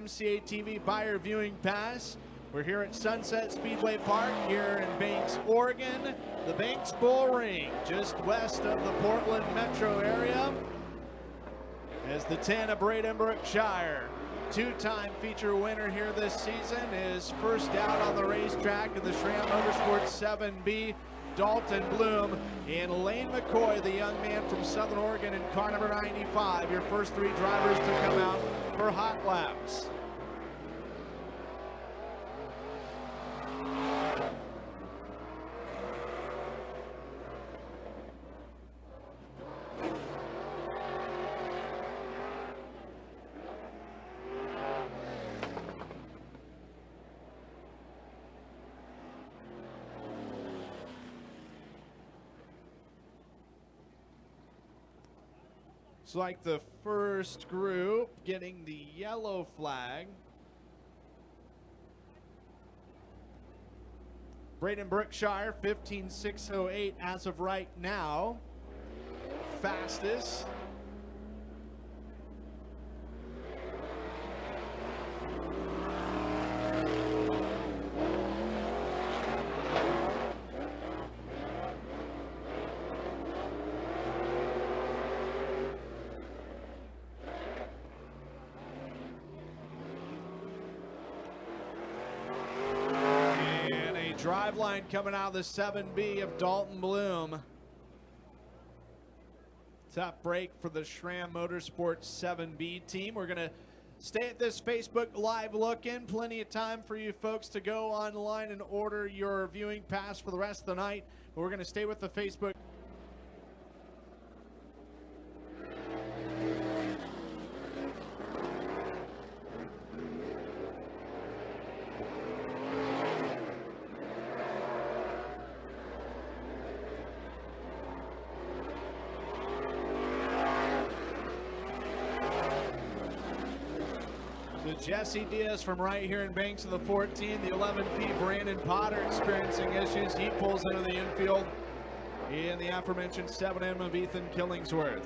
IMCA TV buyer viewing pass. We're here at Sunset Speedway Park here in Banks, Oregon. The Banks Bull Ring, just west of the Portland metro area. As the 10 of Braden Brookshire, two-time feature winner here this season, is first out on the racetrack in the SRAM Motorsports 7B. Dalton Bloom and Lane McCoy, the young man from Southern Oregon, in car number 95. Your first three drivers to come out for hot laps. It's like the first group getting the yellow flag. Braden Brookshire, 15.608 as of right now. Fastest. Drive line coming out of the 7B of Dalton Bloom. Top break for the SRAM Motorsports 7B team. We're going to stay at this Facebook Live look-in. Plenty of time for you folks to go online and order your viewing pass for the rest of the night. But we're going to stay with the Facebook. Jesse Diaz from right here in Banks of the 14. The 11P Brandon Potter experiencing issues. He pulls into the infield in the aforementioned 7M of Ethan Killingsworth.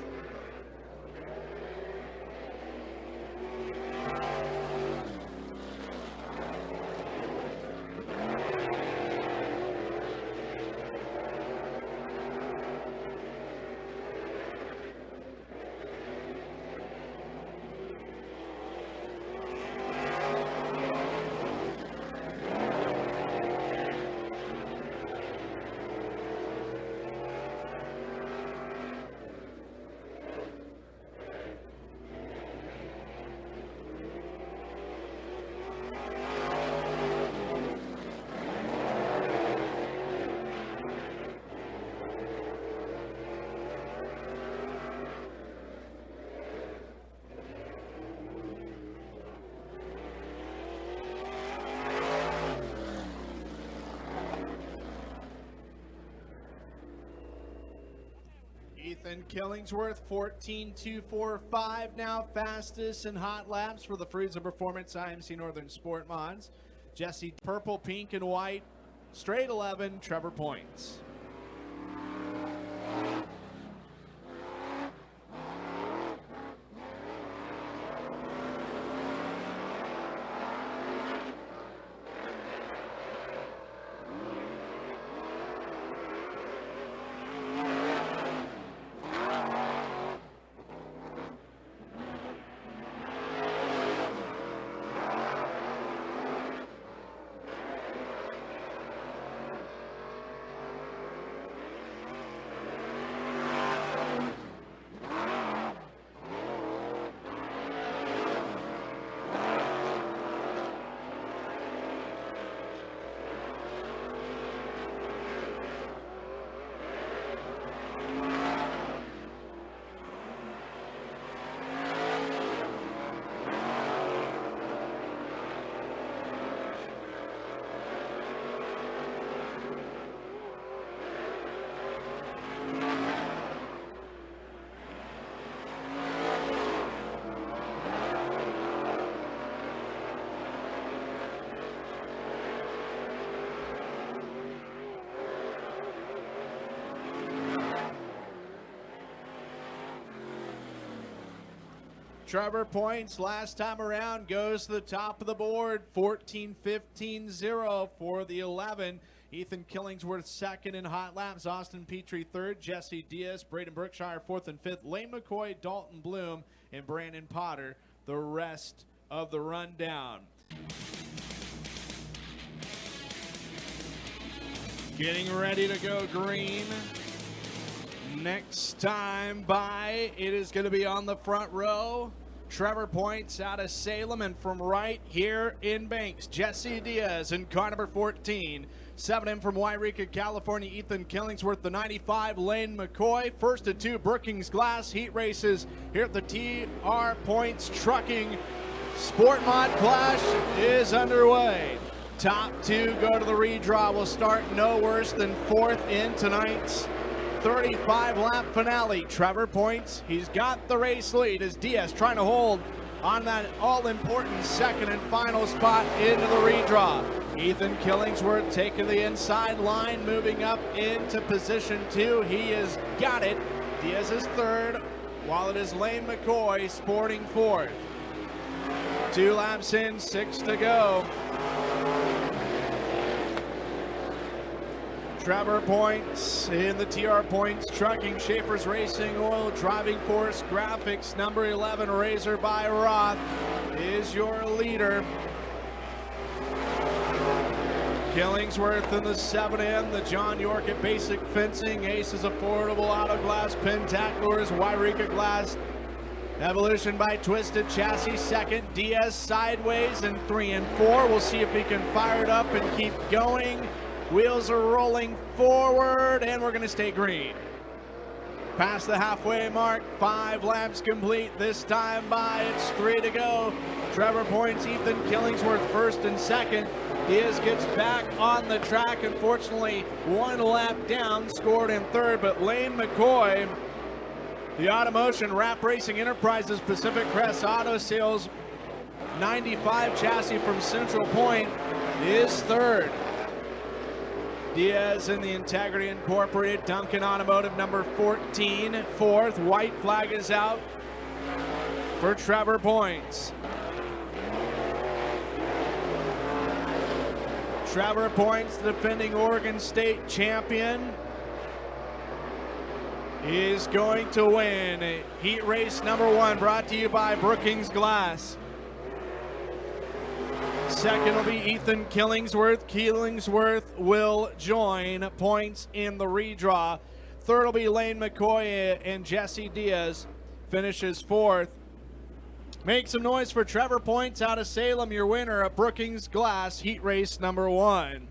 Ethan Killingsworth, 14.245 now, fastest in hot laps for the Fruza Performance IMC Northern Sport Mods. Jesse, purple, pink, and white, straight 11, Trevor points. Trevor Points last time around goes to the top of the board, 14-15-0 for the 11. Ethan Killingsworth second in hot laps, Austin Petrie third, Jesse Diaz, Braden Brookshire fourth and fifth, Lane McCoy, Dalton Bloom, and Brandon Potter the rest of the rundown. Getting ready to go green. Next time by, it is going to be on the front row. Trevor Points out of Salem, and from right here in Banks, Jesse Diaz in car number 14. 7 in from Wairika, California, Ethan Killingsworth, the 95, Lane McCoy. First of two Brookings Glass heat races here at the TR Points Trucking Sport Mod Clash is underway. Top two go to the redraw. Will start no worse than fourth in tonight's 35-lap finale. Trevor Points, he's got the race lead as Diaz trying to hold on that all-important second and final spot into the redraw. Ethan Killingsworth taking the inside line, moving up into position 2. He has got it. Diaz is third, while it is Lane McCoy sporting fourth. 2 laps in, 6 to go. Trevor Points in the TR Points Trucking Schaefer's Racing Oil Driving Force Graphics number 11 Razor by Roth is your leader. Killingsworth in the 7M, the John York at Basic Fencing, Aces Affordable Auto Glass, Pentaclors, Wairika Glass, Evolution by Twisted Chassis second, Diaz sideways in 3 and 4. We'll see if he can fire it up and keep going. Wheels are rolling forward, and we're going to stay green. Past the halfway mark, 5 laps complete. This time by, it's 3 to go. Trevor Points, Ethan Killingsworth first and second. Diaz gets back on the track. Unfortunately, 1 lap down, scored in third, but Lane McCoy, the Automotion Wrap Racing Enterprises Pacific Crest Auto Sales 95 chassis from Central Point, is third. Diaz in the Integrity Incorporated Duncan Automotive number 14, fourth. White flag is out for Trevor Points. Trevor Points, the defending Oregon State champion, is going to win heat race number 1, brought to you by Brookings Glass. Second will be Ethan Killingsworth. Killingsworth will join Points in the redraw. Third will be Lane McCoy, and Jesse Diaz finishes fourth. Make some noise for Trevor Points out of Salem, your winner of Brookings Glass heat race number 1.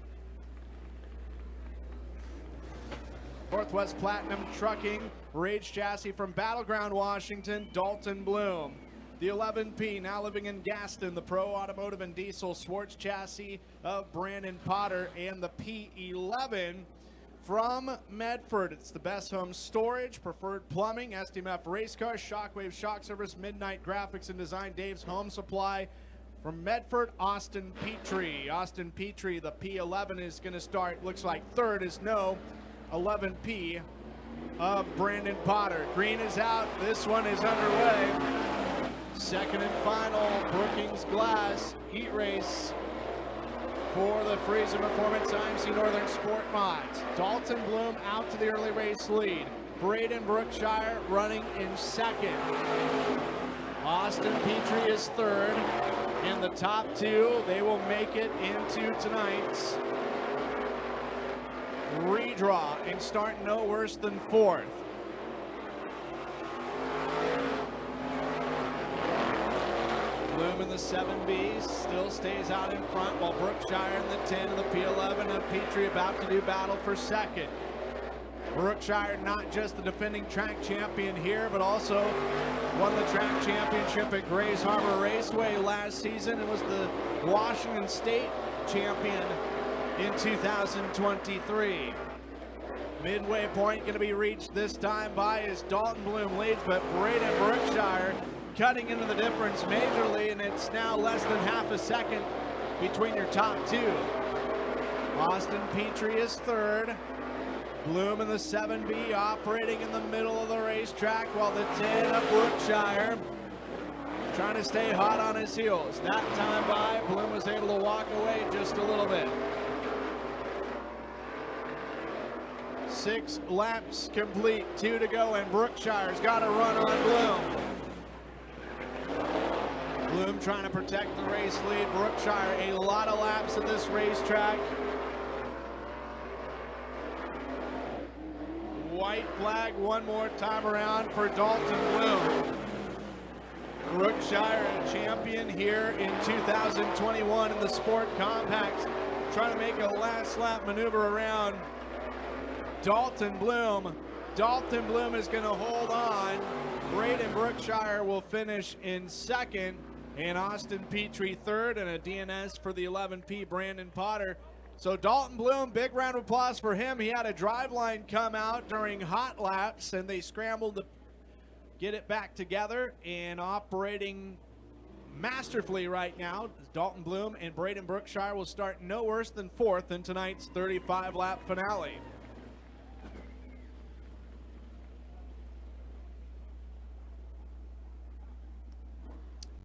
Northwest Platinum Trucking, Rage Chassis from Battleground, Washington, Dalton Bloom. The 11P, now living in Gaston, the Pro Automotive and Diesel Swartz Chassis of Brandon Potter, and the P11 from Medford. It's the Best Home Storage, Preferred Plumbing, STMF Race Cars, Shockwave Shock Service, Midnight Graphics and Design, Dave's Home Supply. From Medford, Austin Petrie. Austin Petrie, the P11 is going to start, looks like third is no 11P of Brandon Potter. Green is out, this one is underway. Second and final Brookings Glass heat race for the Freezer Performance IMC Northern Sport Mods. Dalton Bloom out to the early race lead. Braden Brookshire running in second. Austin Petrie is third. And the top two, they will make it into tonight's redraw and start no worse than fourth. Bloom in the 7B still stays out in front, while Brookshire in the 10 and the P11 of Petrie about to do battle for second. Brookshire not just the defending track champion here, but also won the track championship at Grays Harbor Raceway last season and was the Washington State champion in 2023. Midway point going to be reached this time by as Dalton Bloom leads, but Braden Brookshire cutting into the difference majorly, and it's now less than half a second between your top two. Austin Petrie is third. Bloom in the 7B operating in the middle of the racetrack, while the 10 of Brookshire trying to stay hot on his heels. That time by, Bloom was able to walk away just a little bit. 6 laps complete, 2 to go, and Brookshire's got a run on Bloom. Bloom trying to protect the race lead. Brookshire, a lot of laps at this racetrack. White flag one more time around for Dalton Bloom. Brookshire, a champion here in 2021 in the Sport Compact, trying to make a last lap maneuver around Dalton Bloom. Dalton Bloom is going to hold on. Braden Brookshire will finish in second, and Austin Petrie third, and a DNS for the 11P, Brandon Potter. So Dalton Bloom, big round of applause for him. He had a drive line come out during hot laps, and they scrambled to get it back together, and operating masterfully right now. Dalton Bloom and Braden Brookshire will start no worse than 4th in tonight's 35-lap finale.